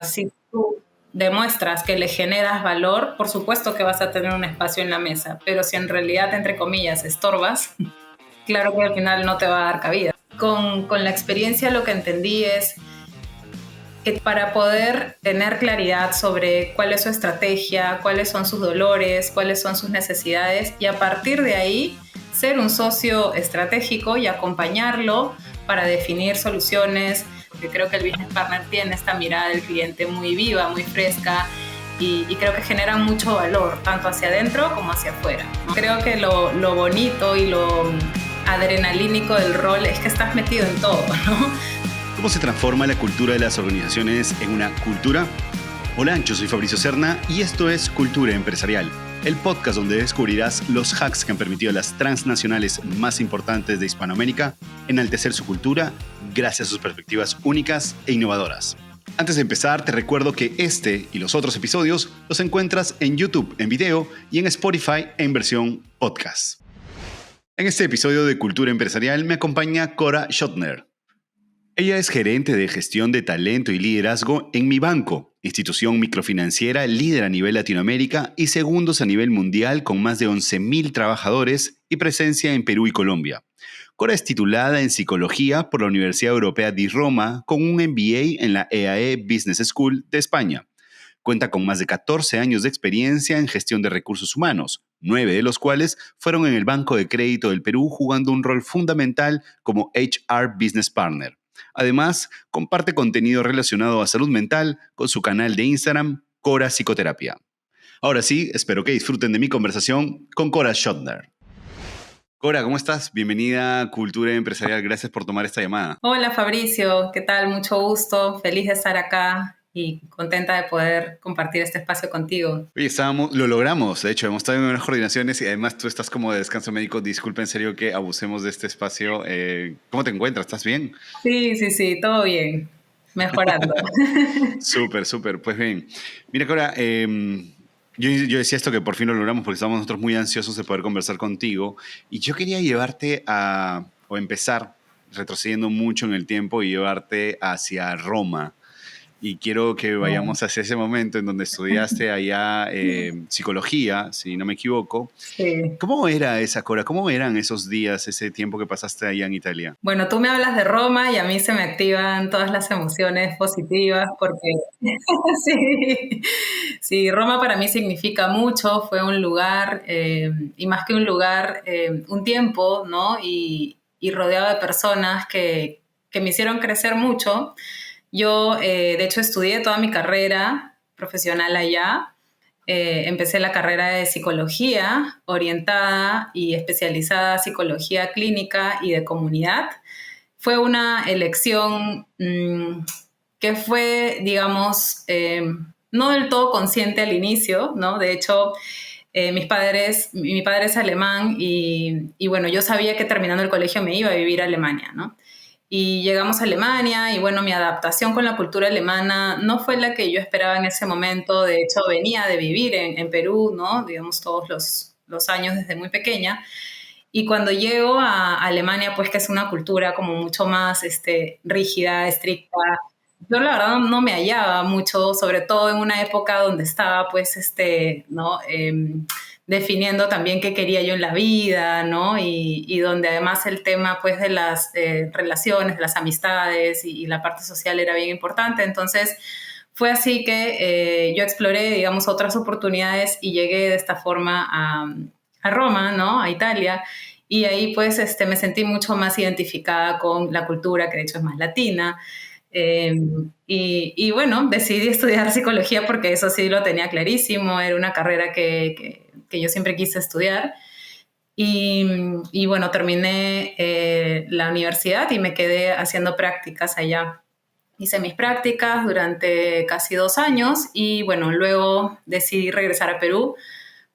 Si tú demuestras que le generas valor, por supuesto que vas a tener un espacio en la mesa, pero si en realidad, entre comillas, estorbas, claro que al final no te va a dar cabida. Con la experiencia lo que entendí es que para poder tener claridad sobre cuál es su estrategia, cuáles son sus dolores, cuáles son sus necesidades, y a partir de ahí ser un socio estratégico y acompañarlo para definir soluciones, porque creo que el business partner tiene esta mirada del cliente muy viva, muy fresca, y creo que generan mucho valor, tanto hacia adentro como hacia afuera, ¿no? Creo que lo bonito y lo adrenalínico del rol es que estás metido en todo, ¿no? ¿Cómo se transforma la cultura de las organizaciones en una cultura? Hola, yo soy Fabricio Serna y esto es Cultura Empresarial, el podcast donde descubrirás los hacks que han permitido a las transnacionales más importantes de Hispanoamérica enaltecer su cultura gracias a sus perspectivas únicas e innovadoras. Antes de empezar, te recuerdo que este y los otros episodios los encuentras en YouTube en video y en Spotify en versión podcast. En este episodio de Cultura Empresarial me acompaña Cora Schottner. Ella es gerente de gestión de talento y liderazgo en Mi Banco, institución microfinanciera líder a nivel Latinoamérica y segundos a nivel mundial con más de 11.000 trabajadores y presencia en Perú y Colombia. Cora es titulada en Psicología por la Universidad Europea di Roma con un MBA en la EAE Business School de España. Cuenta con más de 14 años de experiencia en gestión de recursos humanos, 9 de los cuales fueron en el Banco de Crédito del Perú jugando un rol fundamental como HR Business Partner. Además, comparte contenido relacionado a salud mental con su canal de Instagram, Cora Psicoterapia. Ahora sí, espero que disfruten de mi conversación con Cora Schottner. Cora, ¿cómo estás? Bienvenida a Cultura Empresarial. Gracias por tomar esta llamada. Hola Fabricio, ¿qué tal? Mucho gusto, feliz de estar acá y contenta de poder compartir este espacio contigo. Oye, lo logramos, de hecho, hemos estado en unas coordinaciones y además tú estás como de descanso médico. Disculpa en serio que abusemos de este espacio. ¿Cómo te encuentras? ¿Estás bien? Sí, todo bien, mejorando. Súper, súper. Pues bien, mira Cora, yo decía esto que por fin lo logramos porque estamos nosotros muy ansiosos de poder conversar contigo y yo quería llevarte o empezar retrocediendo mucho en el tiempo y llevarte hacia Roma. Y quiero que Bueno, vayamos hacia ese momento en donde estudiaste allá psicología, si no me equivoco. sí. ¿Cómo era esa, Cora? ¿Cómo eran esos días, ese tiempo que pasaste allá en Italia? Bueno, tú me hablas de Roma y a mí se me activan todas las emociones positivas porque sí, sí, Roma para mí significa mucho, fue un lugar y más que un lugar, un tiempo, ¿no? Y rodeado de personas que me hicieron crecer mucho. Yo, de hecho, estudié toda mi carrera profesional allá. Empecé la carrera de psicología orientada y especializada en psicología clínica y de comunidad. Fue una elección que fue, digamos, no del todo consciente al inicio, ¿no? De hecho, mi padre es alemán y bueno, yo sabía que terminando el colegio me iba a vivir a Alemania, ¿no? Y llegamos a Alemania y bueno, mi adaptación con la cultura alemana no fue la que yo esperaba en ese momento. De hecho, venía de vivir en Perú, ¿no? Digamos, todos los años desde muy pequeña. Y cuando llego a Alemania, pues que es una cultura como mucho más rígida, estricta, yo la verdad no me hallaba mucho, sobre todo en una época donde estaba pues ¿no? Definiendo también qué quería yo en la vida, ¿no? Y donde además el tema pues de las relaciones, de las amistades y la parte social era bien importante. Entonces fue así que yo exploré, digamos, otras oportunidades y llegué de esta forma a Roma, ¿no? A Italia. Y ahí pues me sentí mucho más identificada con la cultura, que de hecho es más latina. Eh, y bueno, decidí estudiar psicología porque eso sí lo tenía clarísimo, era una carrera que yo siempre quise estudiar. Y bueno, terminé la universidad y me quedé haciendo prácticas allá. Hice mis prácticas durante casi 2 años y bueno, luego decidí regresar a Perú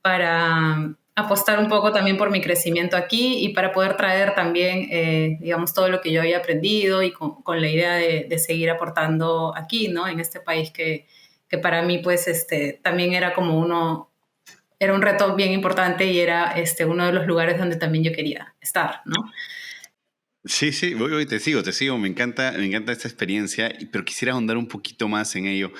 para apostar un poco también por mi crecimiento aquí y para poder traer también, digamos, todo lo que yo había aprendido y con la idea de seguir aportando aquí, ¿no? En este país que para mí, pues, también era como era un reto bien importante y era uno de los lugares donde también yo quería estar, ¿no? Sí, sí, voy, te sigo, me encanta esta experiencia, pero quisiera ahondar un poquito más en ello.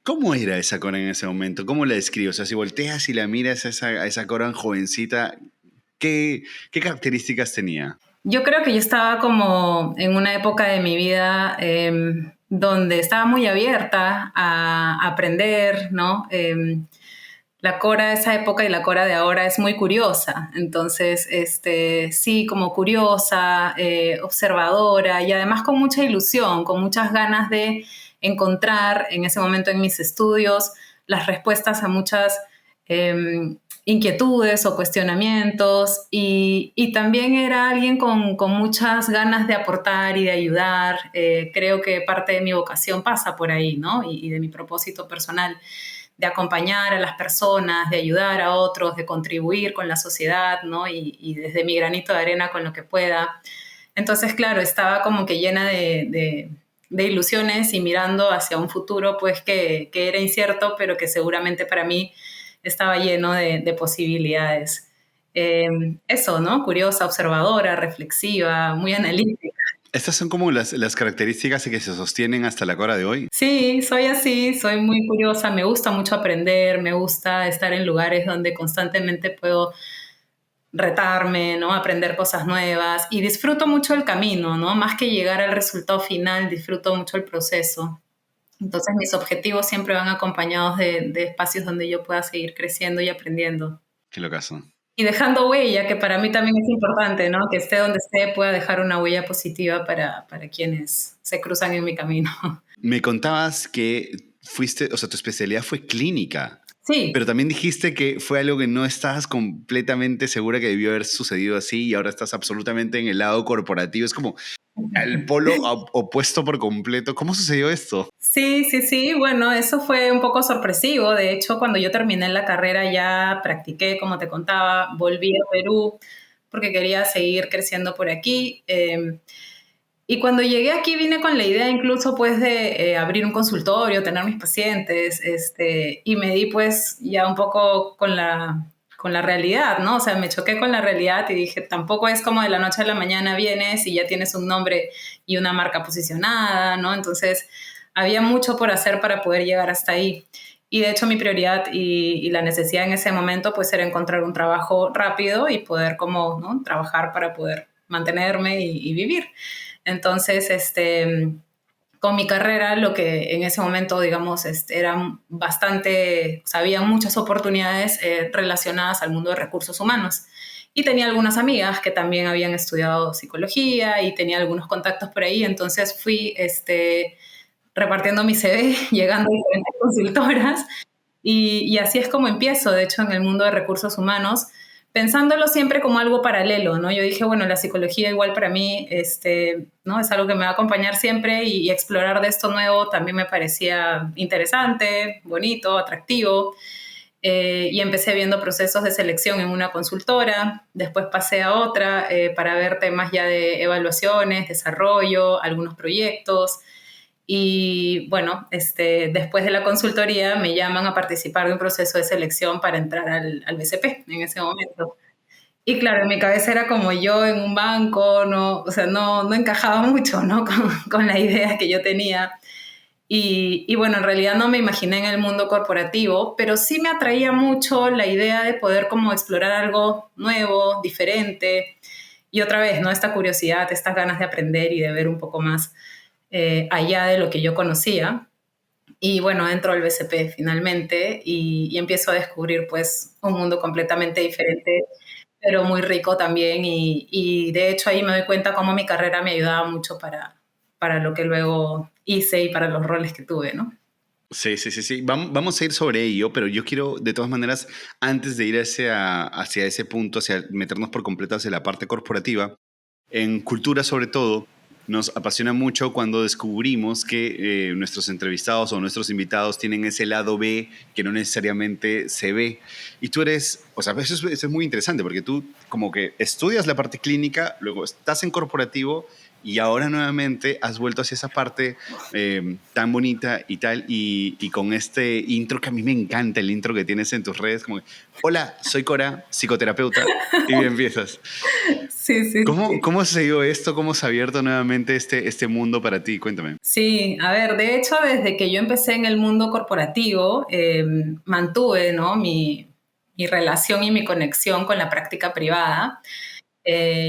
¿Cómo era esa Cora en ese momento? ¿Cómo la describes? O sea, si volteas y la miras a esa Cora jovencita, ¿qué características tenía? Yo creo que yo estaba como en una época de mi vida donde estaba muy abierta a aprender, ¿no? La Cora de esa época y la Cora de ahora es muy curiosa. Entonces, sí, como curiosa, observadora y además con mucha ilusión, con muchas ganas de encontrar en ese momento en mis estudios las respuestas a muchas inquietudes o cuestionamientos y también era alguien con muchas ganas de aportar y de ayudar. Creo que parte de mi vocación pasa por ahí, ¿no? Y de mi propósito personal de acompañar a las personas, de ayudar a otros, de contribuir con la sociedad, ¿no? Y desde mi granito de arena con lo que pueda. Entonces, claro, estaba como que llena de ilusiones y mirando hacia un futuro, pues que era incierto, pero que seguramente para mí estaba lleno de posibilidades. Eh, Eso, ¿no? Curiosa, observadora, reflexiva, muy analítica. Estas son como las características que se sostienen hasta la Cora de hoy. Sí, soy así, soy muy curiosa, me gusta mucho aprender, me gusta estar en lugares donde constantemente puedo retarme, ¿no? Aprender cosas nuevas y disfruto mucho el camino, ¿no? Más que llegar al resultado final, disfruto mucho el proceso. Entonces mis objetivos siempre van acompañados de espacios donde yo pueda seguir creciendo y aprendiendo. Qué locazo. Y dejando huella, que para mí también es importante, ¿no? Que esté donde esté pueda dejar una huella positiva para quienes se cruzan en mi camino. Me contabas que fuiste, o sea, tu especialidad fue clínica, Sí, pero también dijiste que fue algo que no estabas completamente segura que debió haber sucedido así y ahora estás absolutamente en el lado corporativo. Es como el polo opuesto por completo. ¿Cómo sucedió esto? sí, sí, sí. Bueno, eso fue un poco sorpresivo. De hecho, cuando yo terminé la carrera ya practiqué, como te contaba, volví a Perú porque quería seguir creciendo por aquí. Y cuando llegué aquí vine con la idea incluso pues de abrir un consultorio, tener mis pacientes, y me di pues ya un poco con la realidad, ¿no? O sea, me choqué con la realidad y dije, tampoco es como de la noche a la mañana vienes y ya tienes un nombre y una marca posicionada, ¿no? Entonces, había mucho por hacer para poder llegar hasta ahí. Y de hecho mi prioridad y la necesidad en ese momento pues era encontrar un trabajo rápido y poder como, ¿no? Trabajar para poder mantenerme y vivir. Entonces, con mi carrera, lo que en ese momento, digamos, eran bastante, o sea, había muchas oportunidades relacionadas al mundo de recursos humanos. Y tenía algunas amigas que también habían estudiado psicología y tenía algunos contactos por ahí, entonces fui repartiendo mi CV, llegando a diferentes consultoras y así es como empiezo, de hecho, en el mundo de recursos humanos, pensándolo siempre como algo paralelo, ¿no? Yo dije, bueno, la psicología igual para mí, ¿no? Es algo que me va a acompañar siempre y explorar de esto nuevo también me parecía interesante, bonito, atractivo. Y empecé viendo procesos de selección en una consultora, después pasé a otra para ver temas ya de evaluaciones, desarrollo, algunos proyectos. Y bueno, después de la consultoría me llaman a participar de un proceso de selección para entrar al BCP en ese momento. Y claro, en mi cabeza era como yo en un banco, no, o sea, no encajaba mucho, ¿no? Con la idea que yo tenía. Y bueno, en realidad no me imaginé en el mundo corporativo, pero sí me atraía mucho la idea de poder como explorar algo nuevo, diferente. Y otra vez, ¿no? Esta curiosidad, estas ganas de aprender y de ver un poco más allá de lo que yo conocía. Y bueno, entro al BCP finalmente y empiezo a descubrir pues un mundo completamente diferente, pero muy rico también. Y de hecho ahí me doy cuenta cómo mi carrera me ayudaba mucho para lo que luego hice y para los roles que tuve, ¿no? Sí, sí, sí, sí. Vamos a ir sobre ello, pero yo quiero, de todas maneras, antes de ir hacia ese punto, hacia meternos por completo hacia la parte corporativa, en cultura sobre todo, nos apasiona mucho cuando descubrimos que nuestros entrevistados o nuestros invitados tienen ese lado B que no necesariamente se ve. Y tú eres, o sea, eso es muy interesante porque tú como que estudias la parte clínica, luego estás en corporativo y ahora nuevamente has vuelto hacia esa parte tan bonita y tal, y con este intro que a mí me encanta, el intro que tienes en tus redes, como, hola, soy Cora, psicoterapeuta, y bien empiezas. Sí, sí, ¿Cómo, sí. cómo se dio esto? ¿Cómo se ha abierto nuevamente este mundo para ti? Cuéntame. Sí, a ver, de hecho, desde que yo empecé en el mundo corporativo, mantuve, ¿no? Mi relación y mi conexión con la práctica privada.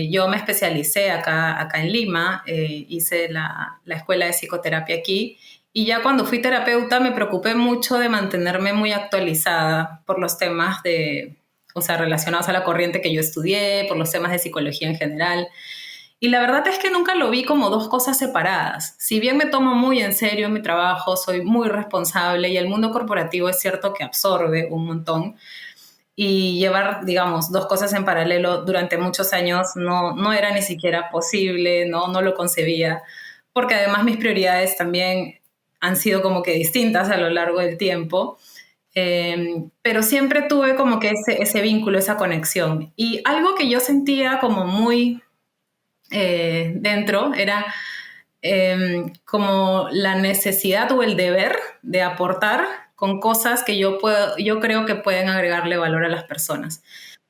Yo me especialicé acá en Lima, hice la escuela de psicoterapia aquí y ya cuando fui terapeuta me preocupé mucho de mantenerme muy actualizada por los temas o sea, relacionados a la corriente que yo estudié, por los temas de psicología en general. Y la verdad es que nunca lo vi como dos cosas separadas. Si bien me tomo muy en serio mi trabajo, soy muy responsable y el mundo corporativo es cierto que absorbe un montón, y llevar, digamos, dos cosas en paralelo durante muchos años no era ni siquiera posible, no lo concebía, porque además mis prioridades también han sido como que distintas a lo largo del tiempo, pero siempre tuve como que ese vínculo, esa conexión. Y algo que yo sentía como muy dentro era como la necesidad o el deber de aportar con cosas que yo creo que pueden agregarle valor a las personas.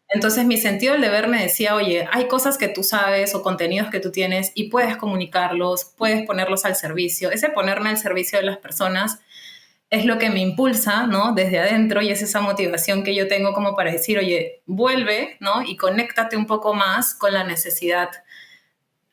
Entonces mi sentido del deber me decía, oye, hay cosas que tú sabes o contenidos que tú tienes y puedes comunicarlos, puedes ponerlos al servicio. Ese ponerme al servicio de las personas es lo que me impulsa, ¿no? Desde adentro y es esa motivación que yo tengo como para decir, oye, vuelve, ¿no? Y conéctate un poco más con la necesidad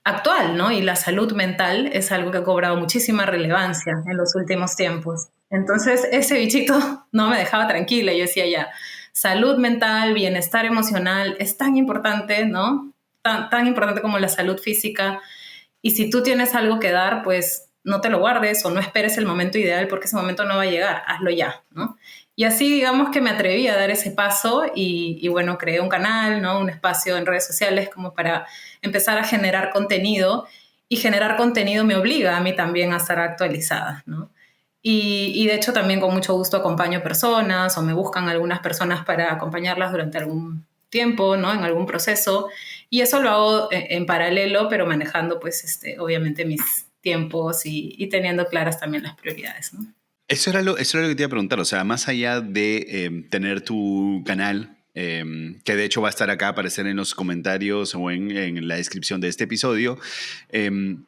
actual, ¿no? Y la salud mental es algo que ha cobrado muchísima relevancia en los últimos tiempos. Entonces, ese bichito no me dejaba tranquila. Yo decía ya, salud mental, bienestar emocional es tan importante, ¿no? Tan importante como la salud física. Y si tú tienes algo que dar, pues no te lo guardes o no esperes el momento ideal porque ese momento no va a llegar, hazlo ya, ¿no? Y así digamos que me atreví a dar ese paso y bueno, creé un canal, ¿no? Un espacio en redes sociales como para empezar a generar contenido y generar contenido me obliga a mí también a estar actualizada, ¿no? Y de hecho también con mucho gusto acompaño personas o me buscan algunas personas para acompañarlas durante algún tiempo, ¿no? En algún proceso. Y eso lo hago en paralelo, pero manejando, pues, obviamente mis tiempos y teniendo claras también las prioridades, ¿no? Eso era lo que te iba a preguntar. O sea, más allá de tener tu canal, que de hecho va a estar acá a aparecer en los comentarios o en la descripción de este episodio, em,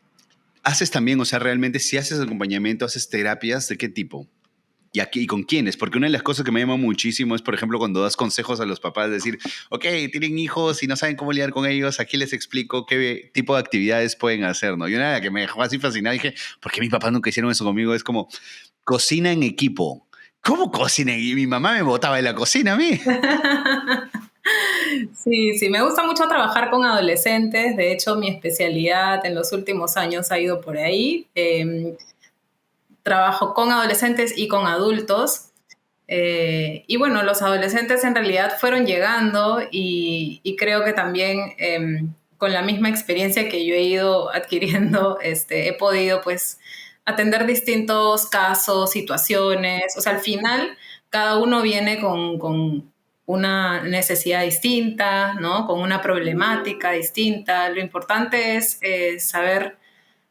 haces también, o sea, realmente si haces acompañamiento, haces terapias, ¿de qué tipo? ¿Y aquí y con quiénes? Porque una de las cosas que me llama muchísimo es, por ejemplo, cuando das consejos a los papás, decir, ok, tienen hijos y no saben cómo lidiar con ellos, aquí les explico qué tipo de actividades pueden hacer, ¿no? Y una de las que me dejó así fascinada, dije, ¿por qué mis papás nunca hicieron eso conmigo? Es como, cocina en equipo. ¿Cómo cocina? Y mi mamá me botaba de la cocina a mí. Sí, sí, me gusta mucho trabajar con adolescentes. De hecho, mi especialidad en los últimos años ha ido por ahí. Trabajo con adolescentes y con adultos. Y bueno, los adolescentes en realidad fueron llegando y creo que también con la misma experiencia que yo he ido adquiriendo, he podido pues atender distintos casos, situaciones. O sea, al final cada uno viene con una necesidad distinta, ¿no? Con una problemática distinta. Lo importante es saber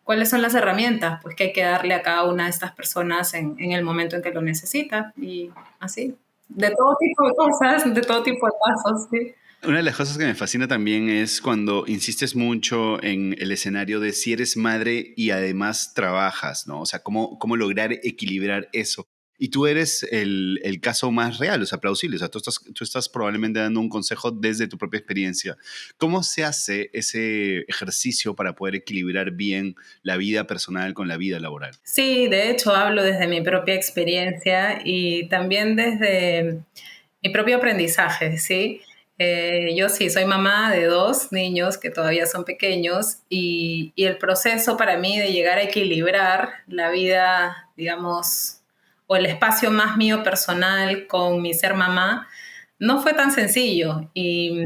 cuáles son las herramientas pues, que hay que darle a cada una de estas personas en el momento en que lo necesita. Y así, de todo tipo de cosas, de todo tipo de casos, sí. Una de las cosas que me fascina también es cuando insistes mucho en el escenario de si eres madre y además trabajas, ¿no? O sea, cómo lograr equilibrar eso. Y tú eres el caso más real, o sea, plausible. O sea, tú estás probablemente dando un consejo desde tu propia experiencia. ¿Cómo se hace ese ejercicio para poder equilibrar bien la vida personal con la vida laboral? Sí, de hecho hablo desde mi propia experiencia y también desde mi propio aprendizaje, ¿sí? Yo sí, soy mamá de dos niños que todavía son pequeños y el proceso para mí de llegar a equilibrar la vida, digamos, o el espacio más mío personal con mi ser mamá, no fue tan sencillo y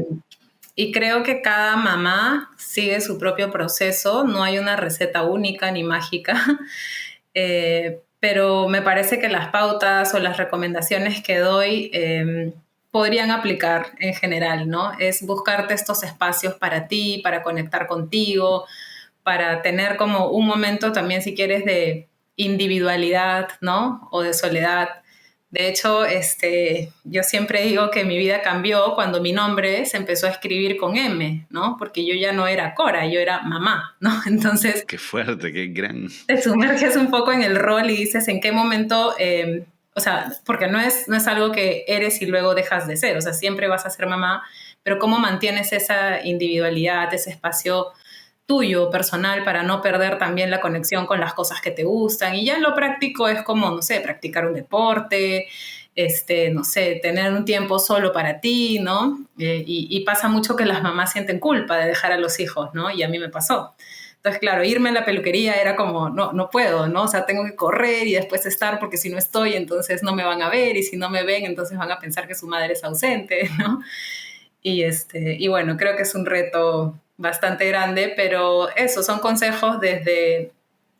creo que cada mamá sigue su propio proceso, no hay una receta única ni mágica. Pero me parece que las pautas o las recomendaciones que doy podrían aplicar en general, ¿no? Es buscarte estos espacios para ti, para conectar contigo, para tener como un momento también, si quieres, de individualidad, ¿no? O de soledad, De hecho, yo siempre digo que mi vida cambió cuando mi nombre se empezó a escribir con M, ¿no? Porque yo ya no era Cora, yo era mamá, ¿no? Entonces, Qué fuerte, qué gran. te sumerges un poco en el rol y dices en qué momento, o sea, porque no es algo que eres y luego dejas de ser, o sea, siempre vas a ser mamá, pero cómo mantienes esa individualidad, ese espacio tuyo, personal, para no perder también la conexión con las cosas que te gustan. Y ya en lo práctico es como, no sé, practicar un deporte, no sé, tener un tiempo solo para ti, ¿no? Y pasa mucho que las mamás sienten culpa de dejar a los hijos, ¿no? Y a mí me pasó. Entonces, claro, irme a la peluquería era como, no, no puedo, ¿no? O sea, tengo que correr y después estar porque si no estoy, entonces no me van a ver y si no me ven, entonces van a pensar que su madre es ausente, ¿no? Y bueno, creo que es un reto bastante grande, pero eso, son consejos desde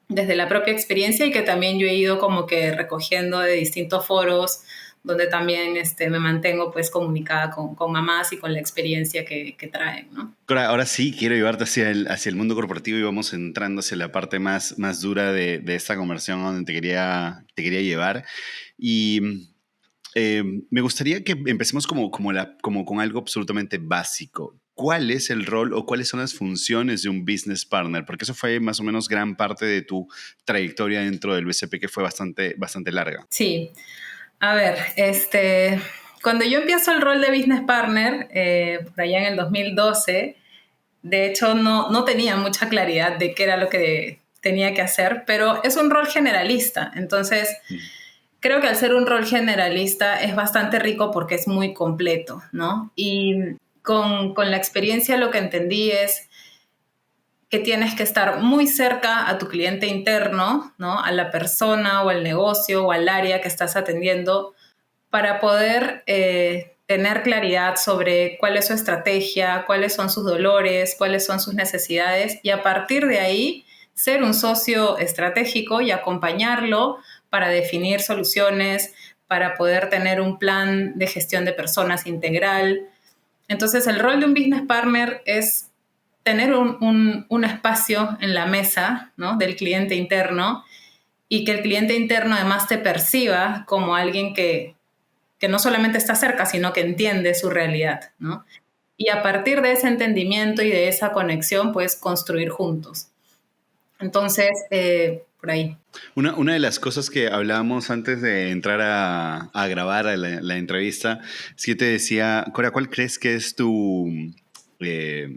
la propia experiencia y que también yo he ido como que recogiendo de distintos foros donde también me mantengo pues comunicada con mamás y con la experiencia que traen, ¿no? Ahora sí, quiero llevarte hacia el mundo corporativo y vamos entrando hacia la parte más dura de esta conversación donde te quería llevar. Y me gustaría que empecemos como con algo absolutamente básico. ¿Cuál es el rol o cuáles son las funciones de un business partner? Porque eso fue más o menos gran parte de tu trayectoria dentro del BCP, que fue bastante, bastante larga. Sí, a ver, cuando yo empiezo el rol de business partner, por allá en el 2012, de hecho no tenía mucha claridad de qué era lo que tenía que hacer, pero es un rol generalista, entonces creo que al ser un rol generalista es bastante rico porque es muy completo, ¿no? Y con la experiencia lo que entendí es que tienes que estar muy cerca a tu cliente interno, ¿no? A la persona o al negocio o al área que estás atendiendo para poder tener claridad sobre cuál es su estrategia, cuáles son sus dolores, cuáles son sus necesidades y a partir de ahí ser un socio estratégico y acompañarlo para definir soluciones, para poder tener un plan de gestión de personas integral. Entonces, el rol de un business partner es tener un espacio en la mesa, ¿no? Del cliente interno y que el cliente interno además te perciba como alguien que no solamente está cerca, sino que entiende su realidad, ¿no? Y a partir de ese entendimiento y de esa conexión, puedes construir juntos. Entonces, por ahí. Una de las cosas que hablábamos antes de entrar a grabar la entrevista es que yo te decía, Cora, ¿cuál crees que es eh,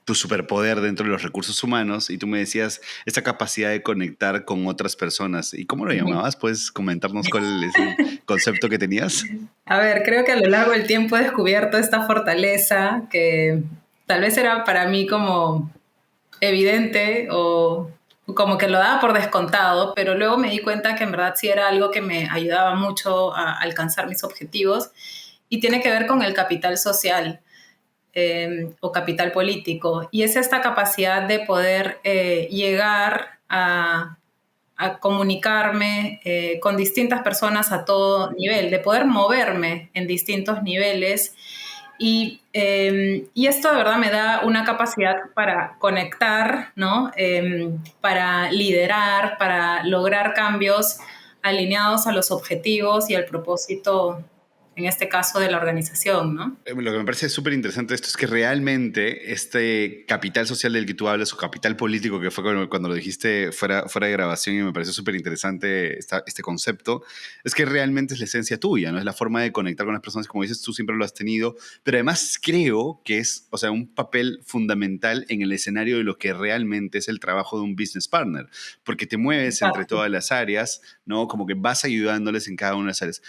tu superpoder dentro de los recursos humanos? Y tú me decías esta capacidad de conectar con otras personas. ¿Y cómo lo llamabas? ¿Puedes comentarnos cuál es el concepto que tenías? A ver, creo que a lo largo del tiempo he descubierto esta fortaleza que tal vez era para mí como evidente o como que lo daba por descontado, pero luego me di cuenta que en verdad sí era algo que me ayudaba mucho a alcanzar mis objetivos y tiene que ver con el capital social o capital político. Y es esta capacidad de poder llegar a comunicarme con distintas personas a todo nivel, de poder moverme en distintos niveles y esto de verdad me da una capacidad para conectar, ¿no? Para liderar, para lograr cambios alineados a los objetivos y al propósito, en este caso, de la organización, ¿no? Lo que me parece súper interesante de esto es que realmente este capital social del que tú hablas, o capital político, que fue cuando lo dijiste fuera de grabación y me pareció súper interesante este concepto, es que realmente es la esencia tuya, ¿no? Es la forma de conectar con las personas, como dices, tú siempre lo has tenido, pero además creo que es, o sea, un papel fundamental en el escenario de lo que realmente es el trabajo de un business partner, porque te mueves entre Exacto. todas las áreas, ¿no? Como que vas ayudándoles en cada una de las áreas.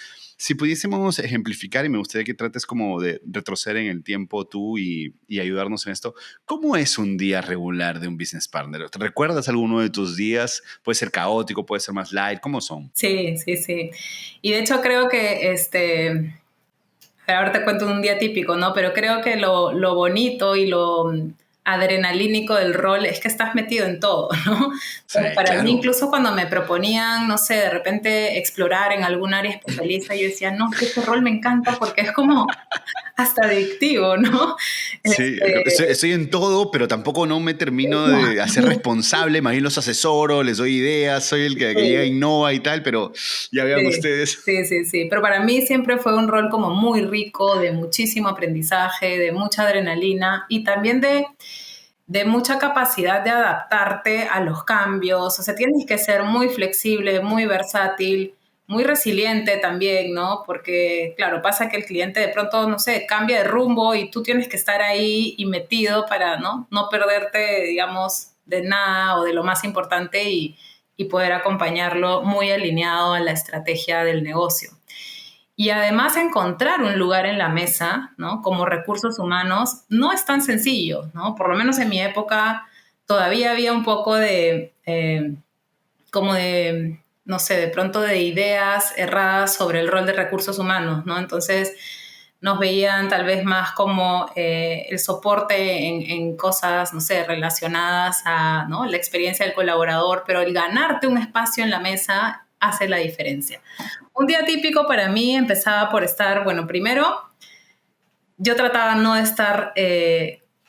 Si pudiésemos ejemplificar, y me gustaría que trates como de retroceder en el tiempo tú y ayudarnos en esto, ¿cómo es un día regular de un business partner? ¿Te recuerdas alguno de tus días? Puede ser caótico, puede ser más light, ¿cómo son? Sí, sí, sí. Y de hecho creo que ahora te cuento un día típico, ¿no? Pero creo que lo bonito y lo adrenalínico del rol es que estás metido en todo, ¿no? Sí, Para mí, claro. incluso cuando me proponían, no sé, de repente explorar en algún área especialista, yo decía, no, es que este rol me encanta porque es como hasta adictivo, ¿no? Sí, estoy en todo, pero tampoco no me termino de hacer responsable, más bien los asesoro, les doy ideas, soy el que llega, Sí, innova y tal, pero ya vean sí, ustedes. sí, sí, sí. Pero para mí siempre fue un rol como muy rico, de muchísimo aprendizaje, de mucha adrenalina y también de mucha capacidad de adaptarte a los cambios. O sea, tienes que ser muy flexible, muy versátil, muy resiliente también, ¿no? Porque, claro, pasa que el cliente de pronto, no sé, cambia de rumbo y tú tienes que estar ahí y metido para, ¿no? No perderte, digamos, de nada o de lo más importante y poder acompañarlo muy alineado a la estrategia del negocio. Y además encontrar un lugar en la mesa, ¿no? Como recursos humanos, no es tan sencillo, ¿no? Por lo menos en mi época todavía había un poco como de, no sé, de pronto de ideas erradas sobre el rol de recursos humanos, ¿no? Entonces nos veían tal vez más como el soporte en cosas, no sé, relacionadas a, ¿no?, la experiencia del colaborador, pero el ganarte un espacio en la mesa hace la diferencia. Un día típico para mí empezaba por estar, bueno, primero yo trataba no de estar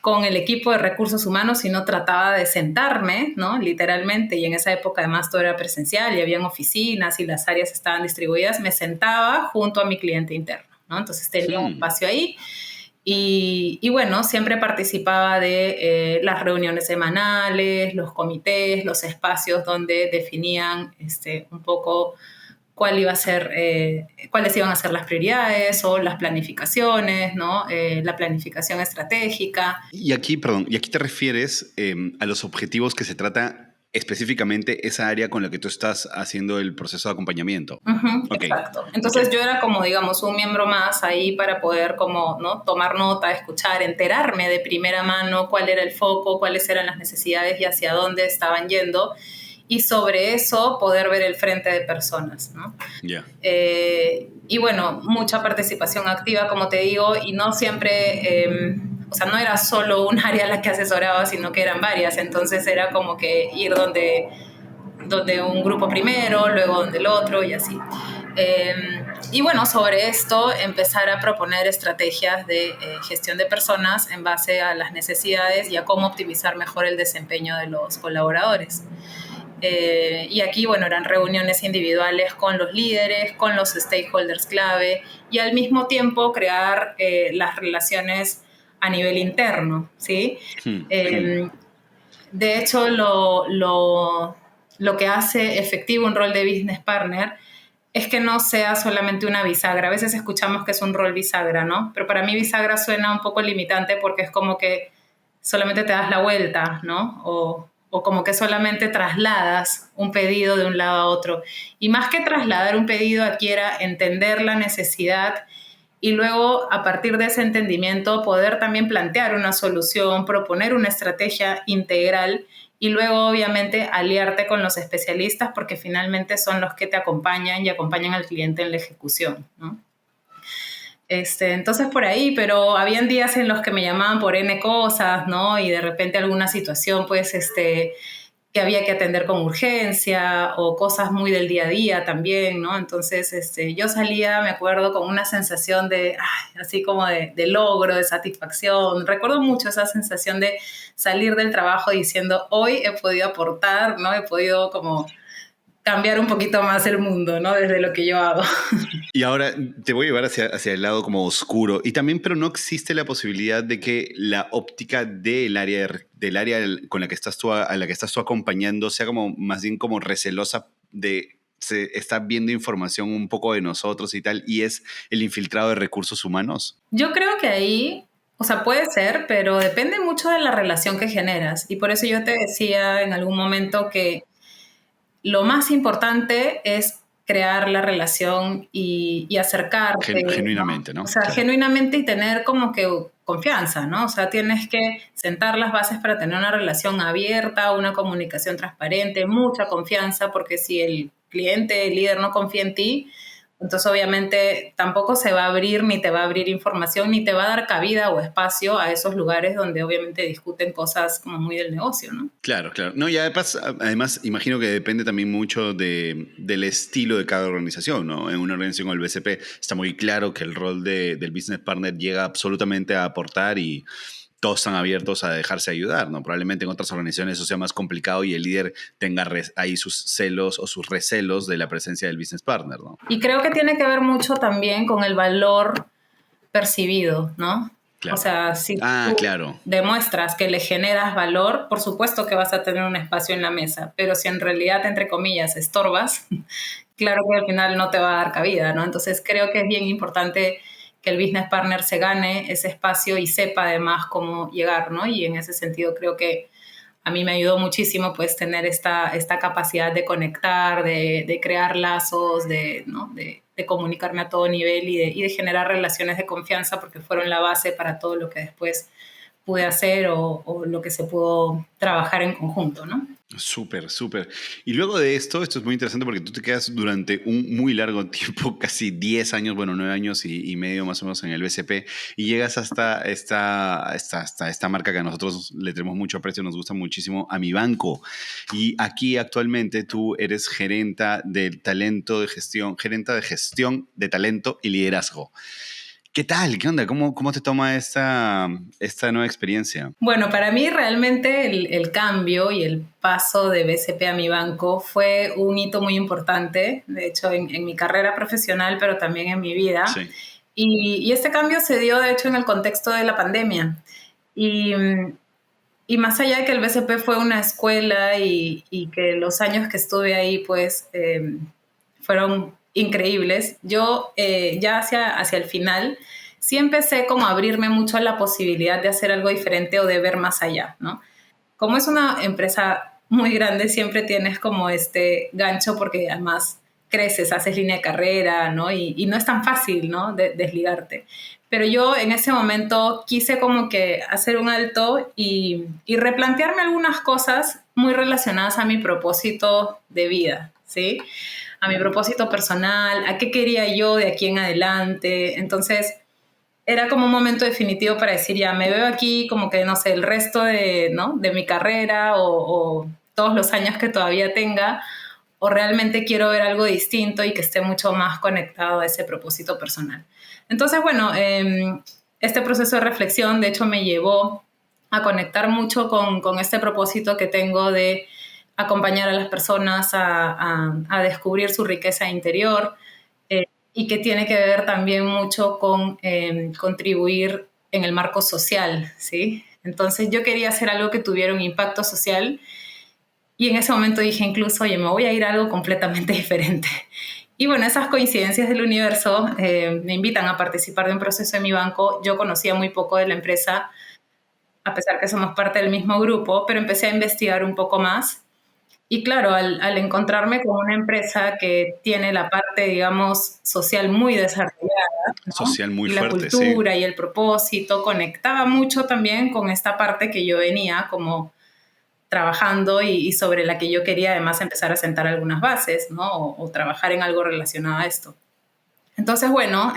con el equipo de recursos humanos, sino trataba de sentarme, ¿no? Literalmente, y en esa época además todo era presencial y habían oficinas y las áreas estaban distribuidas, me sentaba junto a mi cliente interno, ¿no? Entonces tenía un espacio ahí y bueno, siempre participaba de las reuniones semanales, los comités, los espacios donde definían un poco cuál iba a ser, cuáles iban a ser las prioridades o las planificaciones, ¿no? La planificación estratégica. Y aquí, perdón, y aquí te refieres a los objetivos que se trata específicamente esa área con la que tú estás haciendo el proceso de acompañamiento. Ok, Exacto. ok. Entonces yo era como, digamos, un miembro más ahí para poder como, ¿no?, tomar nota, escuchar, enterarme de primera mano cuál era el foco, cuáles eran las necesidades y hacia dónde estaban yendo. Y sobre eso poder ver el frente de personas, ¿no? Ya. Y bueno, mucha participación activa, como te digo, y no siempre, o sea, no era solo un área la que asesoraba, sino que eran varias, entonces era como que ir donde un grupo primero, luego donde el otro y así. Eh, y bueno, sobre esto empezar a proponer estrategias de gestión de personas en base a las necesidades y a cómo optimizar mejor el desempeño de los colaboradores. Y aquí, bueno, eran reuniones individuales con los líderes, con los stakeholders clave y al mismo tiempo crear las relaciones a nivel interno, ¿sí? De hecho, lo que hace efectivo un rol de business partner es que no sea solamente una bisagra. A veces escuchamos que es un rol bisagra, ¿no? Pero para mí bisagra suena un poco limitante porque es como que solamente te das la vuelta, ¿no? O como que solamente trasladas un pedido de un lado a otro. Y más que trasladar un pedido, aquí era entender la necesidad y luego, a partir de ese entendimiento, poder también plantear una solución, proponer una estrategia integral y luego, obviamente, aliarte con los especialistas porque finalmente son los que te acompañan y acompañan al cliente en la ejecución, ¿no? Entonces por ahí, pero habían días en los que me llamaban por N cosas, ¿no? Y de repente alguna situación, pues, que había que atender con urgencia o cosas muy del día a día también, ¿no? Entonces, yo salía, me acuerdo, con una sensación de, ay, así como de logro, de satisfacción. Recuerdo mucho esa sensación de salir del trabajo diciendo, hoy he podido aportar, ¿no? He podido como cambiar un poquito más el mundo, ¿no? Desde lo que yo hago. Y ahora te voy a llevar hacia el lado como oscuro. Y también, pero no existe la posibilidad de que la óptica del área con la que estás tú, a la que estás tú acompañando sea como más bien como recelosa de se está viendo información un poco de nosotros y tal, y es el infiltrado de recursos humanos. Yo creo que ahí, o sea, puede ser, pero depende mucho de la relación que generas. Y por eso yo te decía en algún momento que lo más importante es crear la relación y acercarte, ¿no? Genuinamente, O ¿no? sea, Claro. genuinamente y tener como que confianza, ¿no? O sea, tienes que sentar las bases para tener una relación abierta, una comunicación transparente, mucha confianza, porque si el cliente, el líder no confía en ti, Entonces, obviamente, tampoco se va a abrir, ni te va a abrir información, ni te va a dar cabida o espacio a esos lugares donde obviamente discuten cosas como muy del negocio, ¿no? Claro, claro. No, y además imagino que depende también mucho del estilo de cada organización, ¿no? En una organización como el BCP está muy claro que el rol del business partner llega absolutamente a aportar y todos están abiertos a dejarse ayudar, ¿no? Probablemente en otras organizaciones eso sea más complicado y el líder tenga ahí sus celos o sus recelos de la presencia del business partner, ¿no? Y creo que tiene que ver mucho también con el valor percibido, ¿no? O Claro. sea, si Ah, tú claro. demuestras que le generas valor, por supuesto que vas a tener un espacio en la mesa, pero si en realidad, entre comillas, estorbas, claro que al final no te va a dar cabida, ¿no? Entonces creo que es bien importante que el business partner se gane ese espacio y sepa además cómo llegar, ¿no? Y en ese sentido creo que a mí me ayudó muchísimo pues tener esta capacidad de conectar, de crear lazos, ¿no? de comunicarme a todo nivel y de generar relaciones de confianza porque fueron la base para todo lo que después pude hacer o lo que se pudo trabajar en conjunto, ¿no? Súper, súper. Y luego de esto es muy interesante porque tú te quedas durante un muy largo tiempo, casi 10 años, bueno, 9 años y medio más o menos en el BCP, y llegas hasta esta marca que a nosotros le tenemos mucho aprecio, nos gusta muchísimo, a mi banco. Y aquí actualmente tú eres gerenta del talento de gestión, gerenta de gestión de talento y liderazgo. ¿Qué tal? ¿Qué onda? ¿Cómo te toma esta nueva experiencia? Bueno, para mí realmente el cambio y el paso de BCP a mi banco fue un hito muy importante, de hecho, en mi carrera profesional, pero también en mi vida. Sí. Y este cambio se dio, de hecho, en el contexto de la pandemia. Y, y más allá de que el BCP fue una escuela y que los años que estuve ahí, pues, fueron increíbles, yo ya hacia el final sí empecé como a abrirme mucho a la posibilidad de hacer algo diferente o de ver más allá, ¿no? Como es una empresa muy grande, siempre tienes como este gancho porque además creces, haces línea de carrera, ¿no? Y no es tan fácil, ¿no? Desligarte. Pero yo en ese momento quise como que hacer un alto y replantearme algunas cosas muy relacionadas a mi propósito de vida, ¿sí? A mi propósito personal, a qué quería yo de aquí en adelante. Entonces, era como un momento definitivo para decir, ya, me veo aquí como que, no sé, el resto ¿no? de mi carrera o todos los años que todavía tenga, o realmente quiero ver algo distinto y que esté mucho más conectado a ese propósito personal. Entonces, bueno, este proceso de reflexión, de hecho, me llevó a conectar mucho con este propósito que tengo de acompañar a las personas a descubrir su riqueza interior, y que tiene que ver también mucho con contribuir en el marco social, ¿sí? Entonces yo quería hacer algo que tuviera un impacto social y en ese momento dije incluso, oye, me voy a ir a algo completamente diferente. Y bueno, esas coincidencias del universo me invitan a participar de un proceso en mi banco. Yo conocía muy poco de la empresa, a pesar que somos parte del mismo grupo, pero empecé a investigar un poco más y claro, al encontrarme con una empresa que tiene la parte, digamos, social muy desarrollada, ¿no? Social muy Y la fuerte, sí. cultura y el propósito conectaba mucho también con esta parte que yo venía como trabajando y sobre la que yo quería además empezar a sentar algunas bases, ¿no? O trabajar en algo relacionado a esto. Entonces, bueno,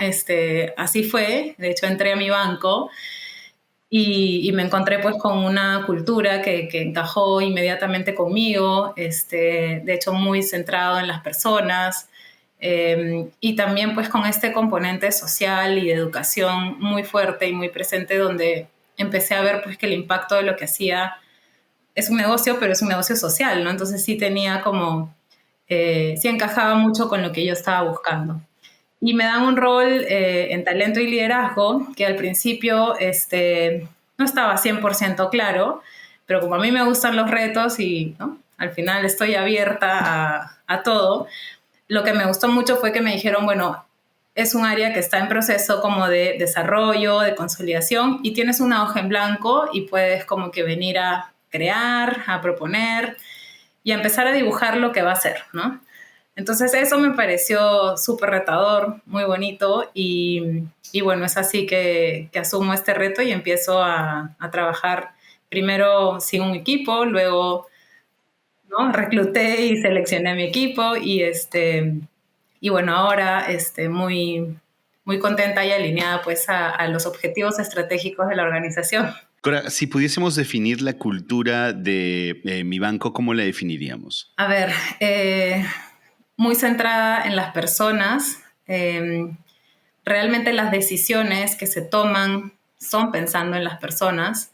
así fue. De hecho, entré a mi banco y me encontré pues con una cultura que encajó inmediatamente conmigo, de hecho muy centrado en las personas, y también pues con este componente social y de educación muy fuerte y muy presente donde empecé a ver pues que el impacto de lo que hacía es un negocio, pero es un negocio social, ¿no? Entonces sí tenía como, sí encajaba mucho con lo que yo estaba buscando. Y me dan un rol en talento y liderazgo que al principio no estaba 100% claro, pero como a mí me gustan los retos y ¿no? Al final estoy abierta a todo, lo que me gustó mucho fue que me dijeron, bueno, es un área que está en proceso como de desarrollo, de consolidación y tienes una hoja en blanco y puedes como que venir a crear, a proponer y a empezar a dibujar lo que va a ser, ¿no? Entonces eso me pareció súper retador, muy bonito y bueno, es así que asumo este reto y empiezo a trabajar primero sin un equipo, luego ¿no? Recluté y seleccioné a mi equipo Y bueno, ahora muy, muy contenta y alineada pues a los objetivos estratégicos de la organización. Ahora, si pudiésemos definir la cultura de mi banco, ¿cómo la definiríamos? A ver, muy centrada en las personas. Realmente las decisiones que se toman son pensando en las personas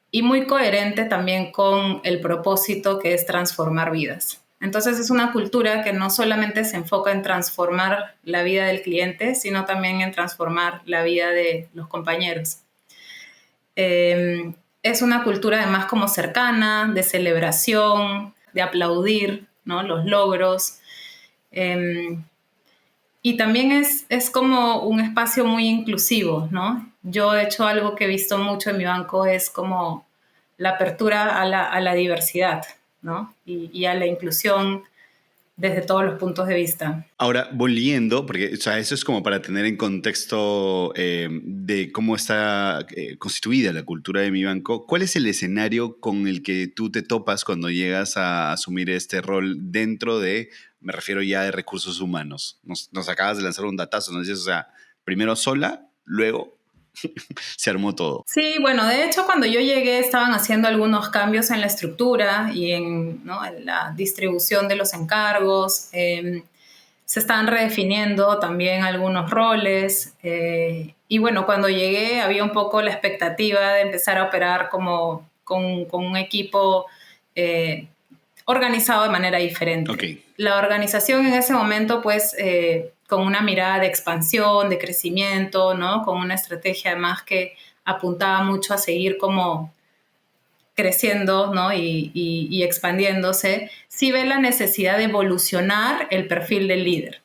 y muy coherente también con el propósito que es transformar vidas. Entonces es una cultura que no solamente se enfoca en transformar la vida del cliente, sino también en transformar la vida de los compañeros. Es una cultura además como cercana, de celebración, de aplaudir, ¿no?, los logros. Y también es como un espacio muy inclusivo, ¿no? Yo, de hecho, algo que he visto mucho en mi banco es como la apertura a la diversidad, ¿no? Y a la inclusión desde todos los puntos de vista. Ahora, volviendo, porque o sea, eso es como para tener en contexto de cómo está constituida la cultura de mi banco, ¿cuál es el escenario con el que tú te topas cuando llegas a asumir este rol dentro de, me refiero ya de recursos humanos? Nos acabas de lanzar un datazo, nos dices, o sea, primero sola, luego se armó todo. Sí, bueno, de hecho cuando yo llegué estaban haciendo algunos cambios en la estructura y ¿no?, en la distribución de los encargos. Se estaban redefiniendo también algunos roles. Y bueno, cuando llegué había un poco la expectativa de empezar a operar como con un equipo organizado de manera diferente. Okay. La organización en ese momento, pues, con una mirada de expansión, de crecimiento, ¿no?, con una estrategia además que apuntaba mucho a seguir como creciendo, ¿no?, y expandiéndose, sí ve la necesidad de evolucionar el perfil del líder.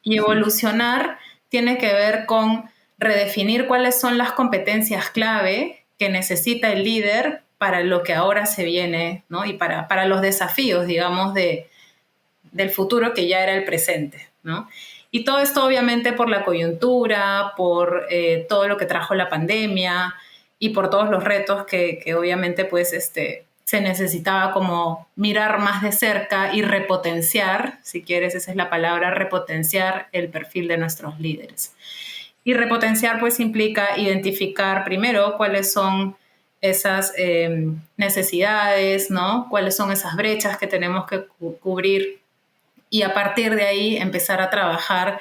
Y evolucionar tiene que ver con redefinir cuáles son las competencias clave que necesita el líder para lo que ahora se viene, ¿no?, y para los desafíos, digamos, del futuro que ya era el presente, ¿no? Y todo esto obviamente por la coyuntura, por todo lo que trajo la pandemia y por todos los retos que obviamente pues se necesitaba como mirar más de cerca y repotenciar, si quieres, esa es la palabra, repotenciar el perfil de nuestros líderes. Y repotenciar pues implica identificar primero cuáles son esas necesidades, ¿no?, cuáles son esas brechas que tenemos que cubrir y a partir de ahí empezar a trabajar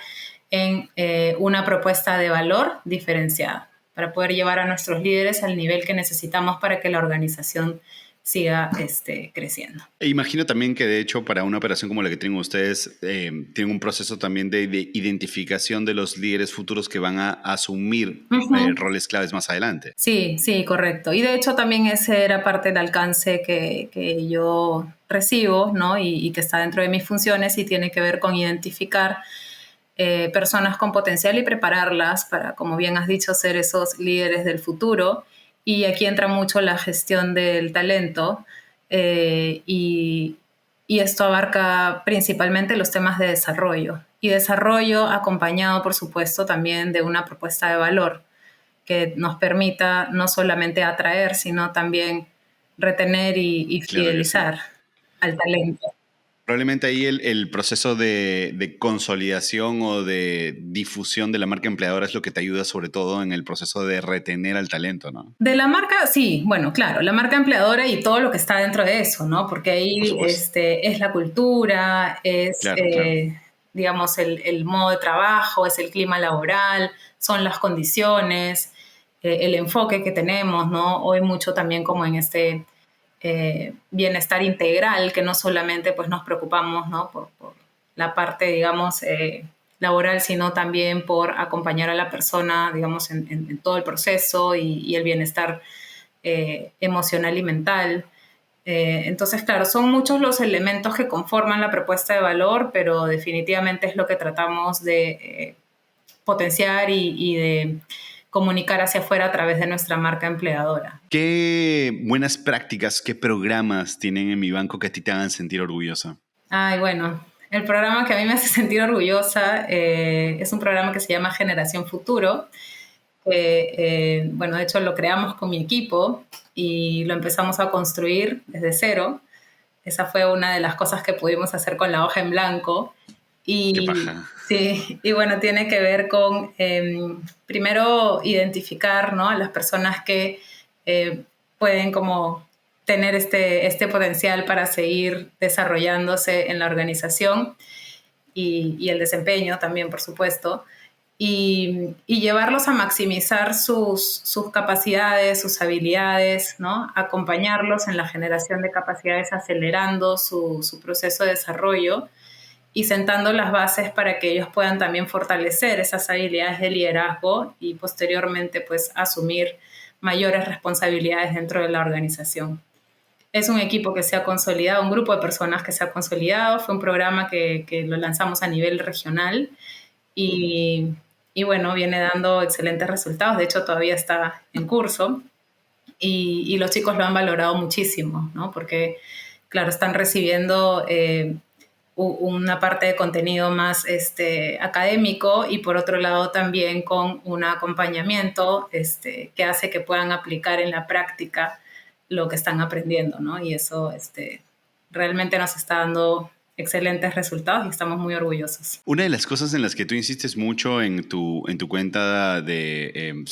en una propuesta de valor diferenciada para poder llevar a nuestros líderes al nivel que necesitamos para que la organización siga creciendo. E imagino también que de hecho para una operación como la que tienen ustedes, tienen un proceso también de identificación de los líderes futuros que van a asumir roles claves más adelante. Sí, sí, correcto. Y de hecho también ese era parte del alcance que yo recibo, ¿no?, y que está dentro de mis funciones y tiene que ver con identificar personas con potencial y prepararlas para, como bien has dicho, ser esos líderes del futuro. Y aquí entra mucho la gestión del talento y esto abarca principalmente los temas de desarrollo. Y desarrollo acompañado, por supuesto, también de una propuesta de valor que nos permita no solamente atraer, sino también retener y fidelizar al talento. Probablemente ahí el proceso de consolidación o de difusión de la marca empleadora es lo que te ayuda sobre todo en el proceso de retener al talento, ¿no? De la marca, sí, bueno, claro, la marca empleadora y todo lo que está dentro de eso, ¿no? Porque ahí es la cultura, es, claro. digamos, el modo de trabajo, es el clima laboral, son las condiciones, el enfoque que tenemos, ¿no? Hoy mucho también como en bienestar integral, que no solamente pues nos preocupamos, ¿no?, por la parte, digamos, laboral, sino también por acompañar a la persona, digamos, en todo el proceso y el bienestar emocional y mental. Entonces, claro, son muchos los elementos que conforman la propuesta de valor, pero definitivamente es lo que tratamos de potenciar y de comunicar hacia afuera a través de nuestra marca empleadora. ¿Qué buenas prácticas, qué programas tienen en mi banco que a ti te hagan sentir orgullosa? Ay, bueno, el programa que a mí me hace sentir orgullosa es un programa que se llama Generación Futuro. Bueno, de hecho lo creamos con mi equipo y lo empezamos a construir desde cero. Esa fue una de las cosas que pudimos hacer con la hoja en blanco. Qué Y paja. sí, y bueno, tiene que ver con primero identificar, ¿no?, a las personas que eh, pueden como tener este potencial para seguir desarrollándose en la organización y el desempeño también, por supuesto, y llevarlos a maximizar sus capacidades, sus habilidades, ¿no? Acompañarlos en la generación de capacidades, acelerando su proceso de desarrollo y sentando las bases para que ellos puedan también fortalecer esas habilidades de liderazgo y posteriormente pues asumir mayores responsabilidades dentro de la organización. Es un equipo que se ha consolidado, un grupo de personas que se ha consolidado, fue un programa que lo lanzamos a nivel regional y, y bueno, viene dando excelentes resultados, de hecho todavía está en curso y los chicos lo han valorado muchísimo, ¿no? Porque, claro, están recibiendo una parte de contenido más académico y por otro lado también con un acompañamiento que hace que puedan aplicar en la práctica lo que están aprendiendo, ¿no? Y eso realmente nos está dando excelentes resultados y estamos muy orgullosos. Una de las cosas en las que tú insistes mucho en tu cuenta de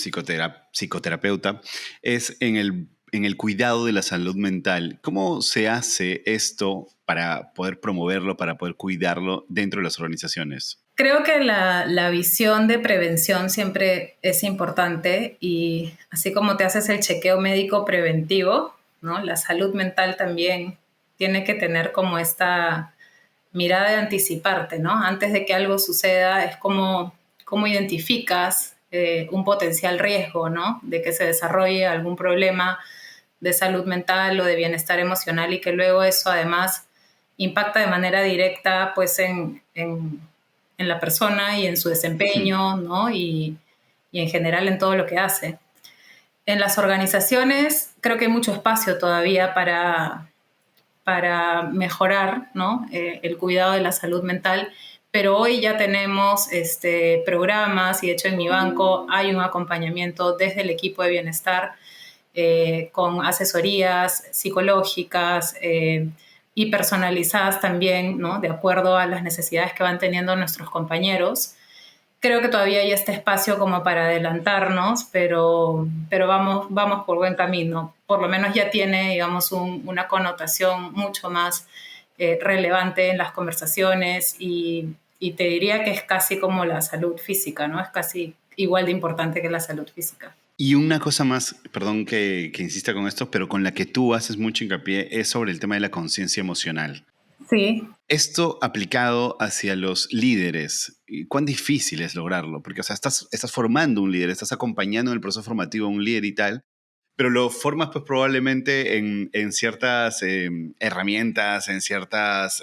psicoterapeuta es en el cuidado de la salud mental. ¿Cómo se hace esto para poder promoverlo, para poder cuidarlo dentro de las organizaciones? Creo que la visión de prevención siempre es importante y así como te haces el chequeo médico preventivo, ¿no? La salud mental también tiene que tener como esta mirada de anticiparte, ¿no? Antes de que algo suceda, es como identificas un potencial riesgo, ¿no? De que se desarrolle algún problema de salud mental o de bienestar emocional y que luego eso además impacta de manera directa pues en la persona y en su desempeño, ¿no? Y en general en todo lo que hace. En las organizaciones creo que hay mucho espacio todavía para mejorar, ¿no? El cuidado de la salud mental, pero hoy ya tenemos programas y de hecho en mi banco hay un acompañamiento desde el equipo de bienestar con asesorías psicológicas y personalizadas también, ¿no? De acuerdo a las necesidades que van teniendo nuestros compañeros. Creo que todavía hay este espacio como para adelantarnos, pero vamos por buen camino. Por lo menos ya tiene, digamos, una connotación mucho más relevante en las conversaciones y te diría que es casi como la salud física, ¿no? Es casi igual de importante que la salud física. Y una cosa más, perdón que insista con esto, pero con la que tú haces mucho hincapié es sobre el tema de la conciencia emocional. Sí, Esto aplicado hacia los líderes, ¿y cuán difícil es lograrlo? Porque, o sea, estás formando un líder, estás acompañando en el proceso formativo a un líder y tal, pero lo formas pues probablemente en ciertas herramientas, en ciertas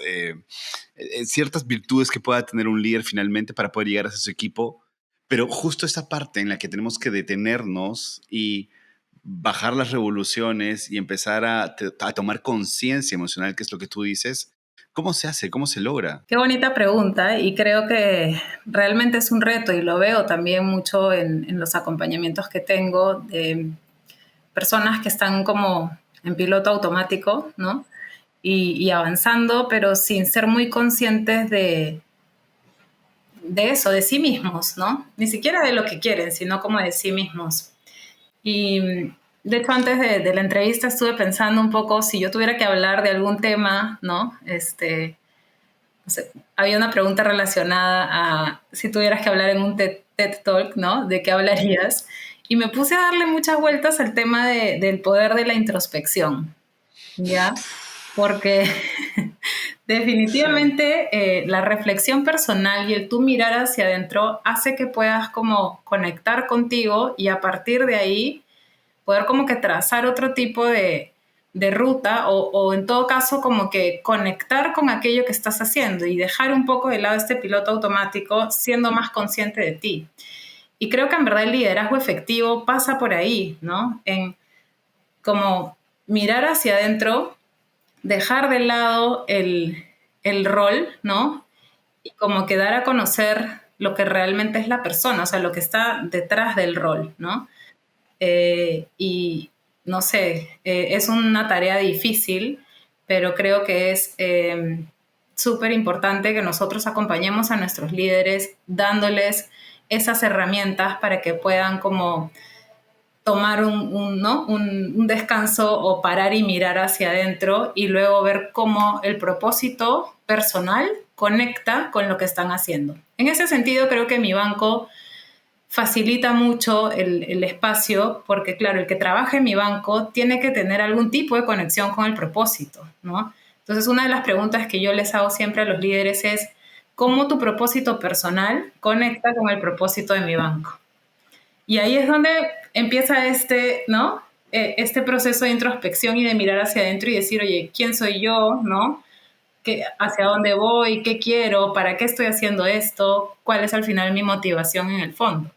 virtudes que pueda tener un líder finalmente para poder llegar a su equipo, pero justo esa parte en la que tenemos que detenernos y bajar las revoluciones y empezar a tomar conciencia emocional, que es lo que tú dices. ¿Cómo se hace? ¿Cómo se logra? qué bonita pregunta y creo que realmente es un reto y lo veo también mucho en los acompañamientos que tengo de personas que están como en piloto automático, ¿no? Y avanzando, pero sin ser muy conscientes de eso, de sí mismos, ¿no? Ni siquiera de lo que quieren, sino como de sí mismos. Y de hecho, antes de la entrevista estuve pensando un poco si yo tuviera que hablar de algún tema, ¿no? No sé, había una pregunta relacionada a si tuvieras que hablar en un TED Talk, ¿no? ¿De qué hablarías? Y me puse a darle muchas vueltas al tema del poder de la introspección, ¿ya? Porque Sí. definitivamente la reflexión personal y el tú mirar hacia adentro hace que puedas como conectar contigo y a partir de ahí poder como que trazar otro tipo de ruta o en todo caso como que conectar con aquello que estás haciendo y dejar un poco de lado este piloto automático siendo más consciente de ti. Y creo que en verdad el liderazgo efectivo pasa por ahí, ¿no? En como mirar hacia adentro, dejar de lado el rol, ¿no? Y como que dar a conocer lo que realmente es la persona, o sea, lo que está detrás del rol, ¿no? Y no sé, es una tarea difícil, pero creo que es súper importante que nosotros acompañemos a nuestros líderes dándoles esas herramientas para que puedan como tomar ¿no? un descanso o parar y mirar hacia adentro y luego ver cómo el propósito personal conecta con lo que están haciendo. En ese sentido, creo que mi banco facilita mucho el espacio porque, claro, el que trabaja en mi banco tiene que tener algún tipo de conexión con el propósito, ¿no? Entonces, una de las preguntas que yo les hago siempre a los líderes es, ¿cómo tu propósito personal conecta con el propósito de mi banco? Y ahí es donde empieza ¿no? Este proceso de introspección y de mirar hacia adentro y decir, oye, ¿quién soy yo? ¿No? ¿Hacia dónde voy? ¿Qué quiero? ¿Para qué estoy haciendo esto? ¿Cuál es al final mi motivación en el fondo?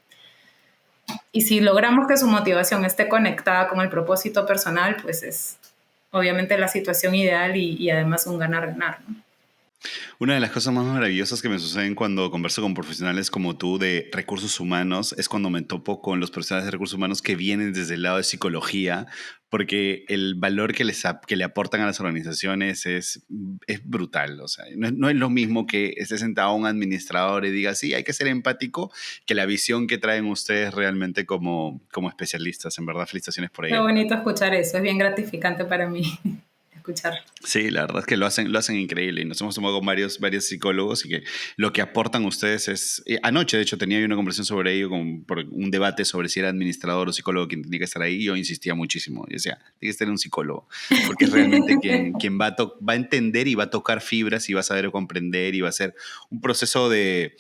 Y si logramos que su motivación esté conectada con el propósito personal, pues es obviamente la situación ideal y además un ganar-ganar, ¿no? Una de las cosas más maravillosas que me suceden cuando converso con profesionales como tú de recursos humanos es cuando me topo con los profesionales de recursos humanos que vienen desde el lado de psicología, porque el valor que le aportan a las organizaciones es brutal. O sea, no es lo mismo que esté sentado un administrador y diga, sí, hay que ser empático, que la visión que traen ustedes realmente como especialistas. En verdad, felicitaciones por Qué ello. bonito escuchar eso, es bien gratificante para mí escucharlo. Sí, la verdad es que lo hacen increíble y nos hemos tomado con varios psicólogos y que lo que aportan ustedes es... anoche, de hecho, tenía yo una conversación sobre ello, por un debate sobre si era administrador o psicólogo quien tenía que estar ahí y yo insistía muchísimo. Yo decía, tiene que ser un psicólogo, porque es realmente quien va a entender y va a tocar fibras y va a saber comprender y va a ser un proceso de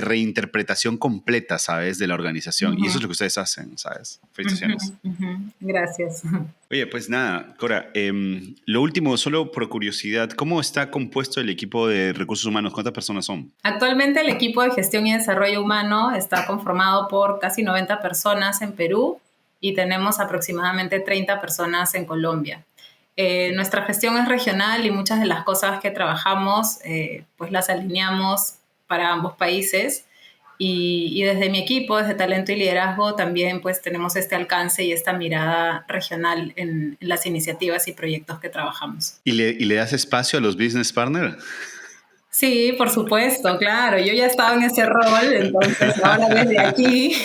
reinterpretación completa, ¿sabes? De la organización. Y eso es lo que ustedes hacen, ¿sabes? Felicitaciones. Gracias. Oye, pues nada, Cora, lo último, solo por curiosidad, ¿cómo está compuesto el equipo de recursos humanos? ¿Cuántas personas son? Actualmente el equipo de gestión y desarrollo humano está conformado por casi 90 personas en Perú y tenemos aproximadamente 30 personas en Colombia. Nuestra gestión es regional y muchas de las cosas que trabajamos pues las alineamos para ambos países y desde mi equipo, desde talento y liderazgo, también pues tenemos este alcance y esta mirada regional en las iniciativas y proyectos que trabajamos. ¿Y le das espacio a los business partners? Sí, por supuesto, claro. Yo ya estaba en ese rol, entonces ahora desde aquí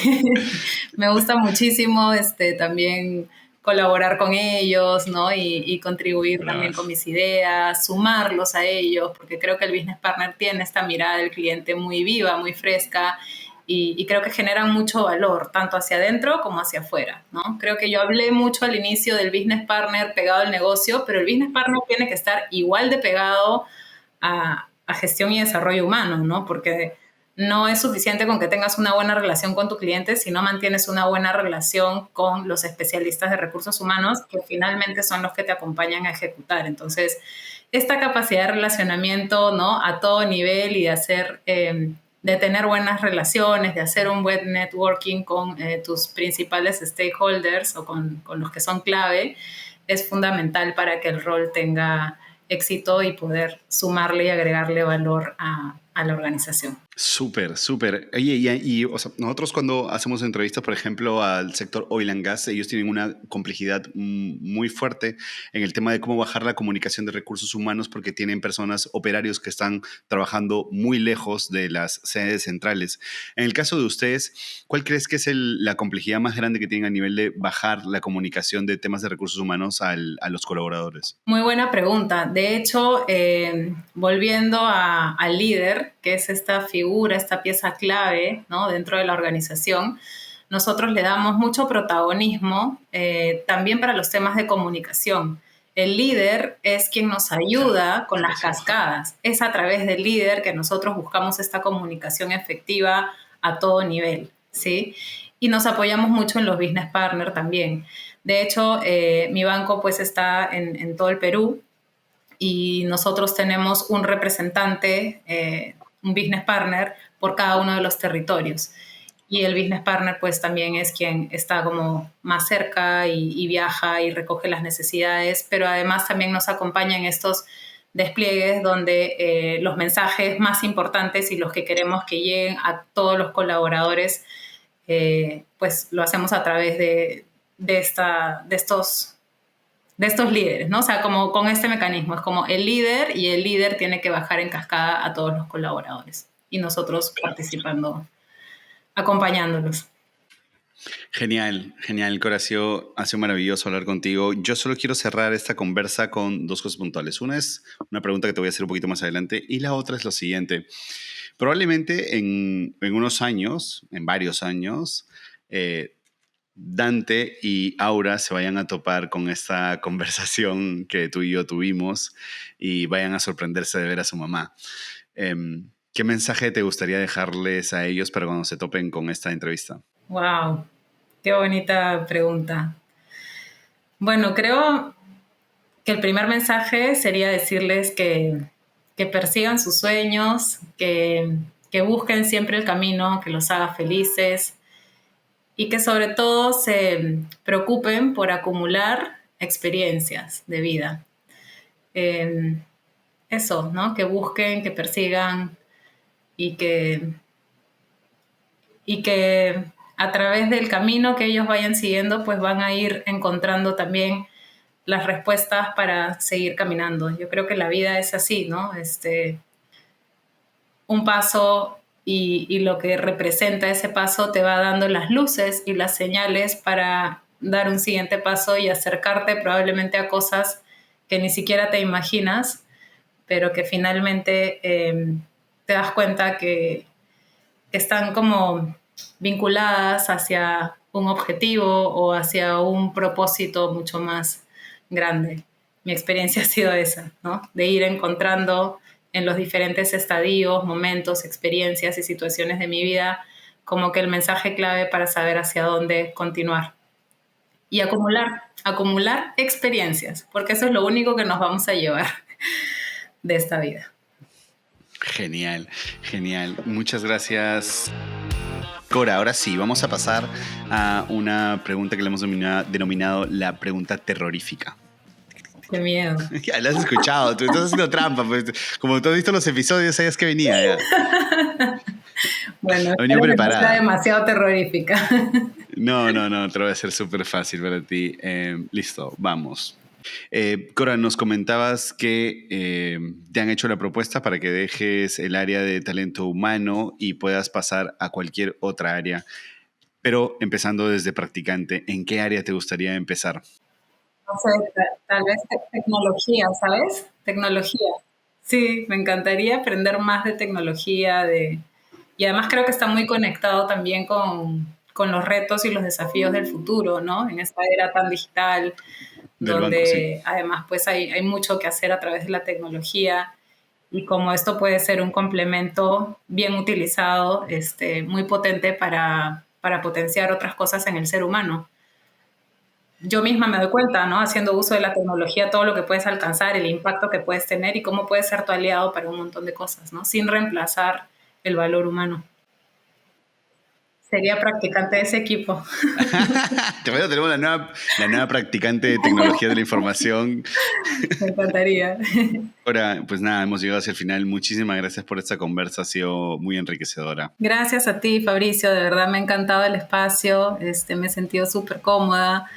me gusta muchísimo también colaborar con ellos, ¿no? Y contribuir también Claro. con mis ideas, sumarlos a ellos, porque creo que el business partner tiene esta mirada del cliente muy viva, muy fresca y creo que generan mucho valor, tanto hacia adentro como hacia afuera, ¿no? Creo que yo hablé mucho al inicio del business partner pegado al negocio, pero el business partner tiene que estar igual de pegado a gestión y desarrollo humano, ¿no? Porque no es suficiente con que tengas una buena relación con tu cliente si no mantienes una buena relación con los especialistas de recursos humanos, que finalmente son los que te acompañan a ejecutar. Entonces, esta capacidad de relacionamiento, ¿no? A todo nivel y de hacer... de tener buenas relaciones, de hacer un buen networking con tus principales stakeholders o con los que son clave, es fundamental para que el rol tenga éxito y poder sumarle y agregarle valor a la organización. Súper, súper. Oye, o sea, nosotros cuando hacemos entrevistas, por ejemplo, al sector oil and gas, ellos tienen una complejidad muy fuerte en el tema de cómo bajar la comunicación de recursos humanos porque tienen personas, operarios que están trabajando muy lejos de las sedes centrales. En el caso de ustedes, ¿cuál crees que es la complejidad más grande que tienen a nivel de bajar la comunicación de temas de recursos humanos a los colaboradores? Muy buena pregunta. De hecho, volviendo al líder, que es esta figura, esta pieza clave, ¿no? Dentro de la organización, nosotros le damos mucho protagonismo también para los temas de comunicación. El líder es quien nos ayuda con las cascadas. Es a través del líder que nosotros buscamos esta comunicación efectiva a todo nivel, ¿sí? Y nos apoyamos mucho en los business partners también. De hecho, mi banco pues está en todo el Perú y nosotros tenemos un representante, un business partner por cada uno de los territorios. Y el business partner pues también es quien está como más cerca y viaja y recoge las necesidades, pero además también nos acompaña en estos despliegues donde los mensajes más importantes y los que queremos que lleguen a todos los colaboradores, pues lo hacemos a través de estos de estos líderes, ¿no? O sea, como con este mecanismo, es como el líder y el líder tiene que bajar en cascada a todos los colaboradores y nosotros participando, acompañándolos. Genial, genial, Cora, ha sido maravilloso hablar contigo. Yo solo quiero cerrar esta conversa con dos cosas puntuales. Una es una pregunta que te voy a hacer un poquito más adelante y la otra es lo siguiente. Probablemente en unos años, en varios años, Dante y Aura se vayan a topar con esta conversación que tú y yo tuvimos y vayan a sorprenderse de ver a su mamá. ¿Qué mensaje te gustaría dejarles a ellos para cuando se topen con esta entrevista? Wow, qué bonita pregunta. Bueno, creo que el primer mensaje sería decirles que persigan sus sueños, que busquen siempre el camino que los haga felices y que sobre todo se preocupen por acumular experiencias de vida. Eso, ¿no? Que busquen, que persigan y que a través del camino que ellos vayan siguiendo, pues van a ir encontrando también las respuestas para seguir caminando. Yo creo que la vida es así, ¿no? Un paso y lo que representa ese paso te va dando las luces y las señales para dar un siguiente paso y acercarte probablemente a cosas que ni siquiera te imaginas, pero que finalmente te das cuenta que están como vinculadas hacia un objetivo o hacia un propósito mucho más grande. Mi experiencia ha sido esa, ¿no? De ir encontrando en los diferentes estadios, momentos, experiencias y situaciones de mi vida como que el mensaje clave para saber hacia dónde continuar. Y acumular experiencias, porque eso es lo único que nos vamos a llevar de esta vida. Genial, genial. Muchas gracias, Cora. Ahora sí, vamos a pasar a una pregunta que le hemos denominado la pregunta terrorífica. Qué miedo. Ya la has escuchado, tú estás haciendo trampa. Pues. Como tú has visto los episodios, sabías que venía ya. Bueno, espero que no sea demasiado terrorífica. No, te lo voy a hacer súper fácil para ti. Listo, vamos. Cora, nos comentabas que te han hecho la propuesta para que dejes el área de talento humano y puedas pasar a cualquier otra área, pero empezando desde practicante, ¿en qué área te gustaría empezar? No sé, tal vez tecnología, ¿sabes? Tecnología. Sí, me encantaría aprender más de tecnología, y además creo que está muy conectado también con los retos y los desafíos del futuro, ¿no? En esta era tan digital, donde banco, sí. Además pues hay mucho que hacer a través de la tecnología y como esto puede ser un complemento bien utilizado, muy potente para potenciar otras cosas en el ser humano. Yo misma me doy cuenta, ¿no? Haciendo uso de la tecnología, todo lo que puedes alcanzar, el impacto que puedes tener y cómo puedes ser tu aliado para un montón de cosas, ¿no? Sin reemplazar el valor humano. Sería practicante de ese equipo. Tenemos la nueva practicante de tecnología de la información. Me encantaría. Ahora, pues nada, hemos llegado hacia el final. Muchísimas gracias por esta conversa, ha sido muy enriquecedora. Gracias a ti, Fabricio, de verdad me ha encantado el espacio, me he sentido súper cómoda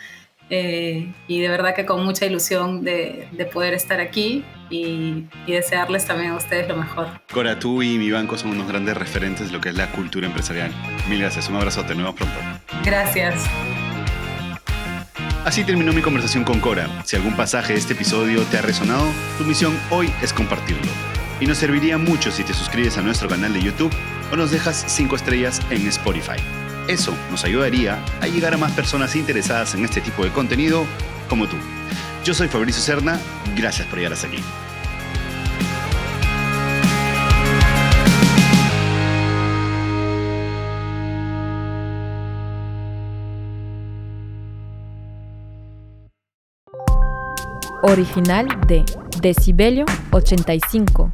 y de verdad que con mucha ilusión de poder estar aquí y desearles también a ustedes lo mejor. Cora, tú y mi banco son unos grandes referentes de lo que es la cultura empresarial. Mil gracias, un abrazote, nos vemos pronto. Gracias. Así terminó mi conversación con Cora. Si algún pasaje de este episodio te ha resonado, tu misión hoy es compartirlo. Y nos serviría mucho si te suscribes a nuestro canal de YouTube o nos dejas 5 estrellas en Spotify. Eso nos ayudaría a llegar a más personas interesadas en este tipo de contenido como tú. Yo soy Fabricio Serna, gracias por llegar hasta aquí. Original de Decibelio 85.